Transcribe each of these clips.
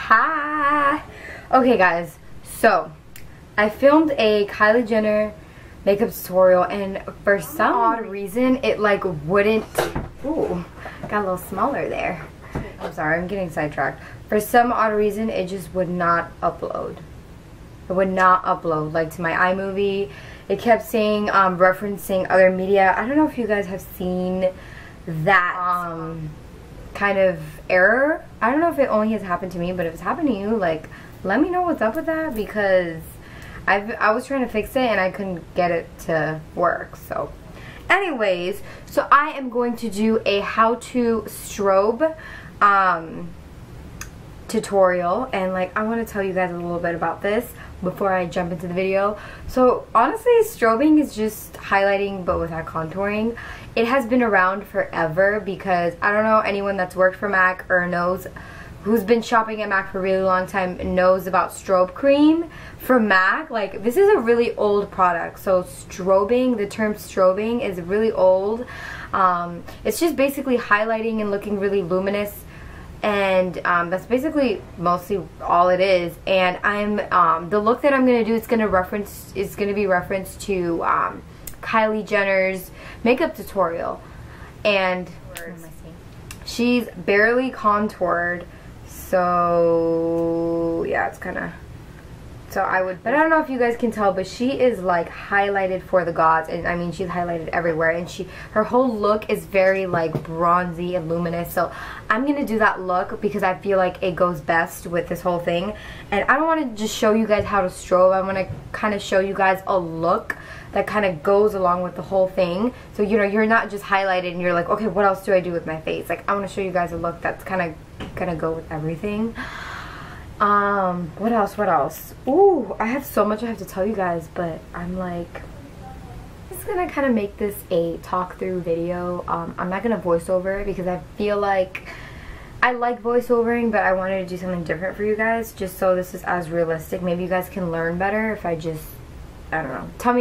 Hi. Okay guys, so I filmed a Kylie Jenner makeup tutorial and for some odd reason it like wouldn't, ooh, got a little smaller there. I'm sorry, I'm getting sidetracked. For some odd reason it just would not upload. It would not upload like to my iMovie. It kept saying referencing other media. I don't know if you guys have seen that kind of error. I don't know if it only has happened to me, but if it's happened to you, like, let me know what's up with that, because I was trying to fix it and I couldn't get it to work. So anyways, so I am going to do a how to strobe tutorial, and like I want to tell you guys a little bit about this before I jump into the video. So honestly, strobing is just highlighting but without contouring. It has been around forever because I don't know anyone that's worked for MAC or knows, who's been shopping at MAC for a really long time, knows about strobe cream from MAC. Like, this is a really old product. So strobing, the term strobing is really old. It's just basically highlighting and looking really luminous, and that's basically mostly all it is. And I'm the look that I'm gonna do is gonna be referenced to Kylie Jenner's makeup tutorial, and she's barely contoured, so yeah, it's kind of, so but I don't know if you guys can tell, but she is like highlighted for the gods, and I mean she's highlighted everywhere, and her whole look is very like bronzy and luminous. So I'm gonna do that look because I feel like it goes best with this whole thing. And I don't want to just show you guys how to strobe. I want to kind of show you guys a look that kind of goes along with the whole thing, so you know you're not just highlighted and you're like, okay, what else do I do with my face? Like, I want to show you guys a look that's kind of gonna go with everything. What else? Ooh, I have so much I have to tell you guys, but I'm like, just gonna kind of make this a talk through video. I'm not gonna voice over it because I feel like I like voiceovering, but I wanted to do something different for you guys, just so this is as realistic. Maybe you guys can learn better if I just, I don't know. Tell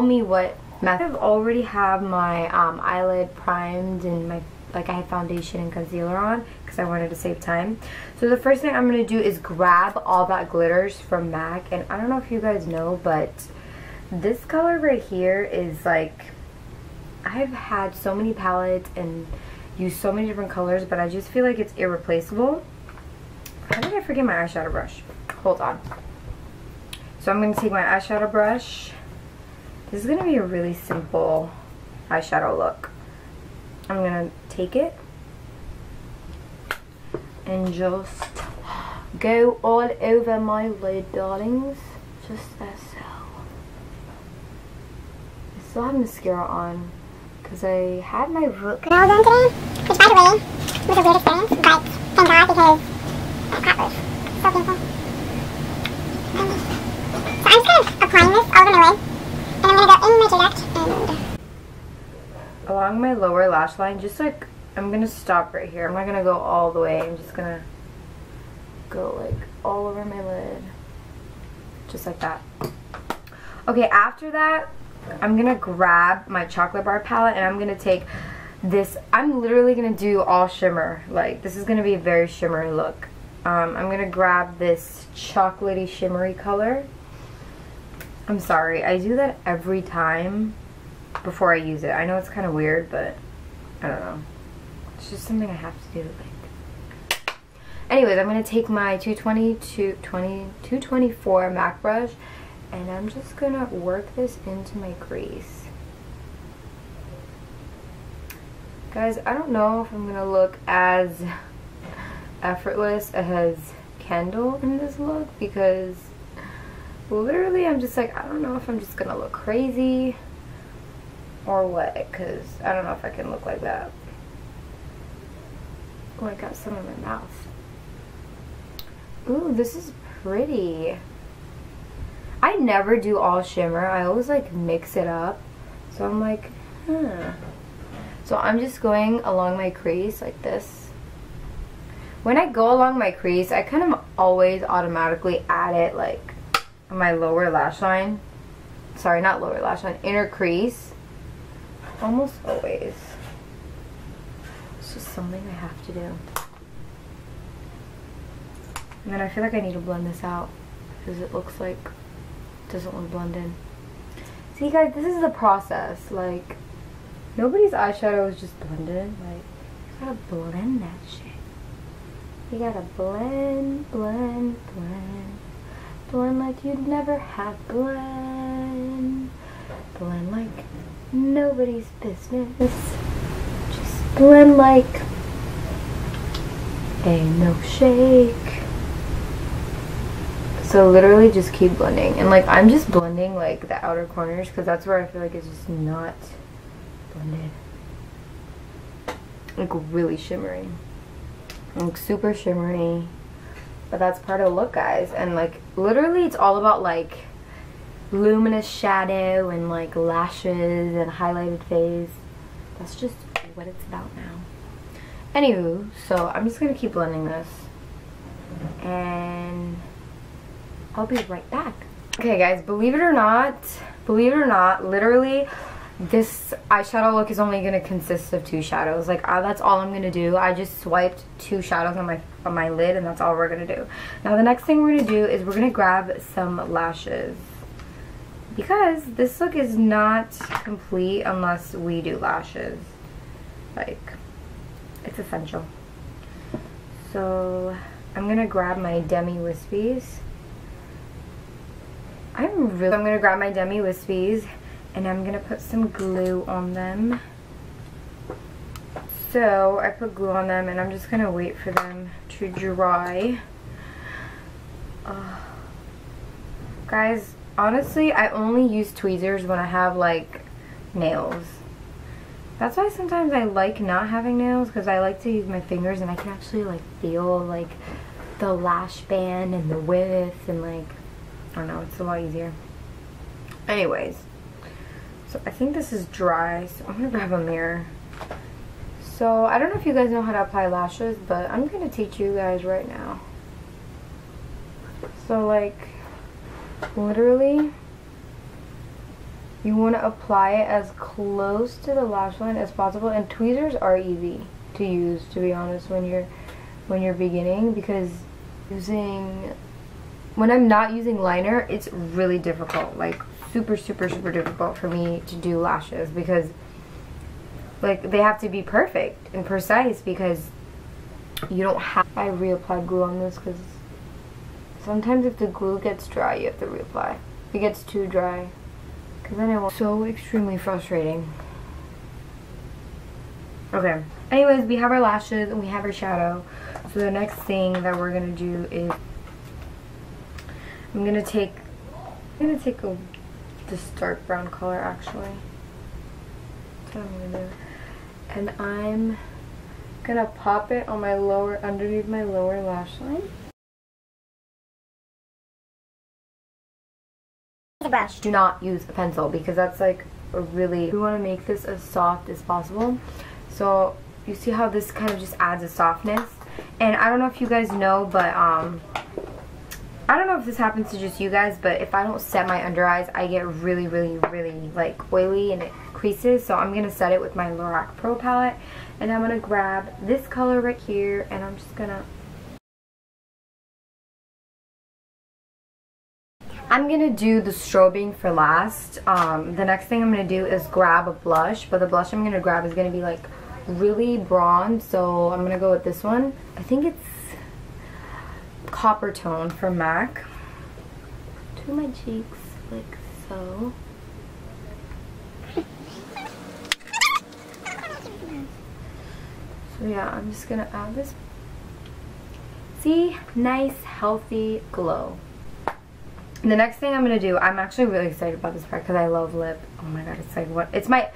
me what method. I already have my eyelid primed and my, like, I had foundation and concealer on because I wanted to save time. So the first thing I'm going to do is grab all that glitters from MAC. And I don't know if you guys know, but this color right here is like, I've had so many palettes and used so many different colors, but I just feel like it's irreplaceable. How did I forget my eyeshadow brush? Hold on. So I'm going to take my eyeshadow brush. This is going to be a really simple eyeshadow look. I'm going to take it and just go all over my lid, darlings. Just as so. I still have mascara on because I had my root nails on today, which by the way was a weird experience, but thank God, because that was so painful. So I'm just kind of applying this all over my lid, and I'm going to go in my direct and along my lower lash line, just like, I'm going to stop right here. I'm not going to go all the way. I'm just going to go like all over my lid. Just like that. Okay, after that, I'm going to grab my chocolate bar palette and I'm going to take this. I'm literally going to do all shimmer. Like, this is going to be a very shimmery look. I'm going to grab this chocolatey shimmery color. I'm sorry, I do that every time before I use it. I know it's kind of weird, but I don't know. It's just something I have to do. Like, anyways, I'm going to take my 224 MAC brush and I'm just going to work this into my crease. Guys, I don't know if I'm going to look as effortless as Kendall in this look, because literally I'm just like, I don't know if I'm just going to look crazy or what, because I don't know if I can look like that. Oh, I got some in my mouth. Ooh, this is pretty. I never do all shimmer. I always like mix it up. So I'm like, So I'm just going along my crease like this. When I go along my crease, I kind of always automatically add it like on my lower lash line. Sorry, not lower lash line, inner crease. Almost always. It's just something I have to do. And then I feel like I need to blend this out because it looks like it doesn't look blended. See guys, this is the process. Like, nobody's eyeshadow is just blended. Like, you gotta blend that shit. You gotta blend, blend, blend. Blend like you'd never have blend. Blend like nobody's business. Just blend like a milkshake. So literally just keep blending. And like, I'm just blending like the outer corners because that's where I feel like it's just not blended. Like really shimmery. Like super shimmery. But that's part of the look, guys. And like literally it's all about like luminous shadow and like lashes and highlighted face. That's just what it's about now. Anywho, so I'm just gonna keep blending this and I'll be right back. Okay guys, believe it or not, literally this eyeshadow look is only gonna consist of 2 shadows. Like that's all I'm gonna do. I just swiped 2 shadows on my lid and that's all we're gonna do. Now the next thing we're gonna do is we're gonna grab some lashes because this look is not complete unless we do lashes. Like, it's essential. So I'm gonna grab my Demi Wispies. I'm gonna grab my Demi Wispies and I'm gonna put some glue on them. So I put glue on them and I'm just gonna wait for them to dry. Guys, honestly, I only use tweezers when I have like nails. That's why sometimes I like not having nails, because I like to use my fingers and I can actually like feel like the lash band and the width and like, I don't know, it's a lot easier. Anyways, so I think this is dry, so I'm gonna grab a mirror. So I don't know if you guys know how to apply lashes, but I'm gonna teach you guys right now. So like, literally, you want to apply it as close to the lash line as possible, and tweezers are easy to use, to be honest, when you're beginning, because when I'm not using liner, it's really difficult, like super difficult for me to do lashes, because like they have to be perfect and precise, because you don't have. I reapplied glue on this because sometimes if the glue gets dry, you have to reapply. If it gets too dry, because then it won't. So extremely frustrating. Okay. Anyways, we have our lashes and we have our shadow. So the next thing that we're gonna do is I'm gonna take this dark brown color actually. That's what I'm gonna do. And I'm gonna pop it on my underneath my lower lash line. A brush. Do not use a pencil, because that's like we want to make this as soft as possible. So you see how this kind of just adds a softness. And I don't know if you guys know, but I don't know if this happens to just you guys, but if I don't set my under eyes, I get really like oily and it creases. So I'm gonna set it with my Lorac Pro palette, and I'm gonna grab this color right here, and I'm just gonna do the strobing for last. The next thing I'm gonna do is grab a blush, but the blush I'm gonna grab is gonna be like really bronze, so I'm gonna go with this one. I think it's Copper Tone from MAC. To my cheeks, like so. So yeah, I'm just gonna add this. See? Nice, healthy glow. The next thing I'm gonna do, I'm actually really excited about this part because I love lip. Oh my god, it's like what? It's my.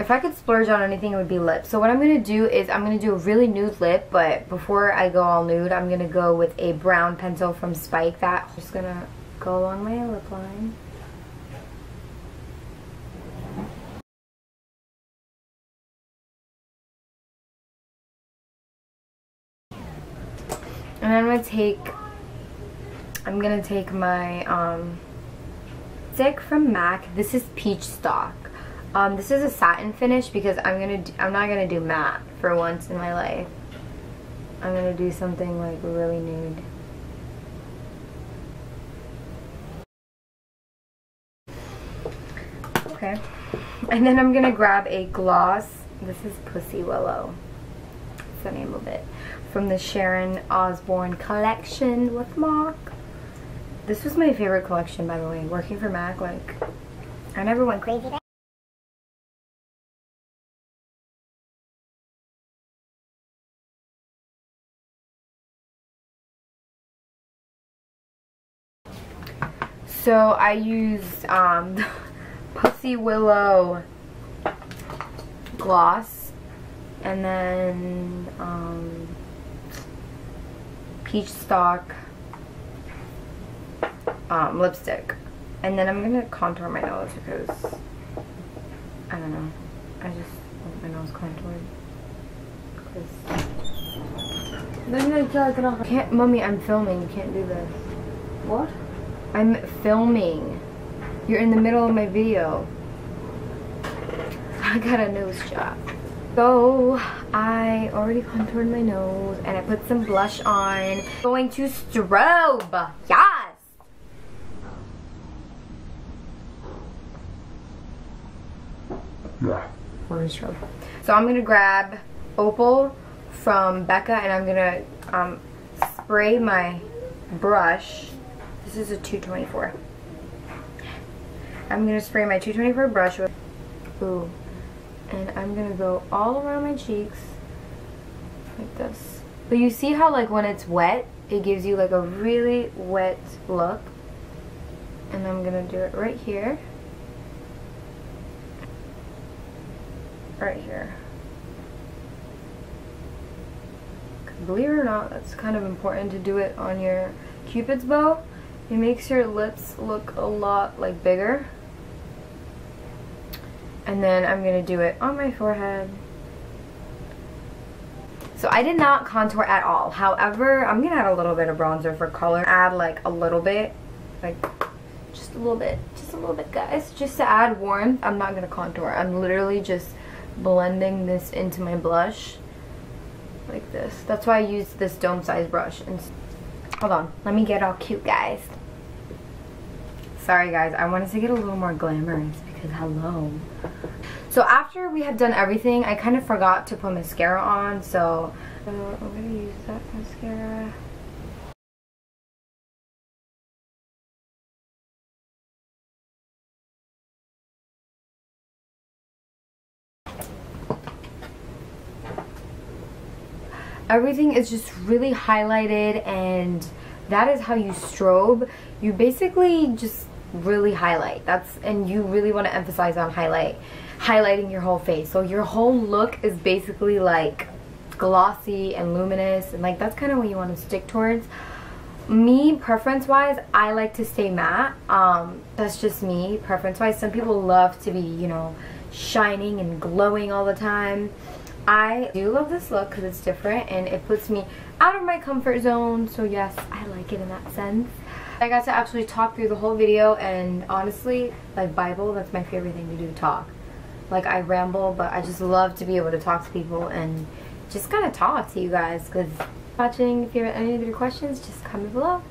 If I could splurge on anything, it would be lip. So what I'm gonna do is I'm gonna do a really nude lip, but before I go all nude, I'm gonna go with a brown pencil from Spike. That I'm just gonna go along my lip line. And then I'm gonna take my stick from MAC. This is Peach Stock. This is a satin finish because I'm not gonna do matte for once in my life. I'm gonna do something like really nude. Okay. And then I'm gonna grab a gloss. This is Pussy Willow. That's the name of it. From the Sharon Osbourne collection with MAC. This was my favorite collection, by the way. Working for MAC, like, I never went crazy there. So I used the Pussy Willow gloss, and then Peach Stock lipstick, and then I'm gonna contour my nose because I don't know, I just want my nose contoured. Can't, mommy, I'm filming. You can't do this. What? I'm filming. You're in the middle of my video. I got a nose job. So I already contoured my nose and I put some blush on. Going to Strobe. Yes. Yeah. Where is Strobe? So I'm gonna grab Opal from Becca and I'm gonna spray my brush. This is a 224. I'm gonna spray my 224 brush with, ooh, and I'm gonna go all around my cheeks like this. But you see how, like, when it's wet, it gives you like a really wet look. And I'm gonna do it right here, right here. Believe it or not, that's kind of important to do it on your Cupid's bow. It makes your lips look a lot like bigger. And then I'm gonna do it on my forehead. So I did not contour at all. However, I'm gonna add a little bit of bronzer for color. Add like a little bit, like just a little bit, guys, just to add warmth. I'm not gonna contour. I'm literally just blending this into my blush like this. That's why I used this dome size brush. And hold on, let me get all cute, guys. Sorry guys, I wanted to get a little more glamorous because hello. So after we had done everything, I kind of forgot to put mascara on, so I'm gonna use that mascara. Everything is just really highlighted, and that is how you strobe. You basically just really highlight. And you really want to emphasize on highlighting your whole face. So your whole look is basically like glossy and luminous, and like that's kind of what you want to stick towards. Me, preference wise, I like to stay matte. That's just me, preference wise. Some people love to be, you know, shining and glowing all the time. I do love this look because it's different and it puts me out of my comfort zone, so yes, I like it in that sense. I got to actually talk through the whole video, and honestly, like Bible, that's my favorite thing to do, talk. Like, I ramble, but I just love to be able to talk to people and just kind of talk to you guys. Because watching, if you have any other questions, just comment below.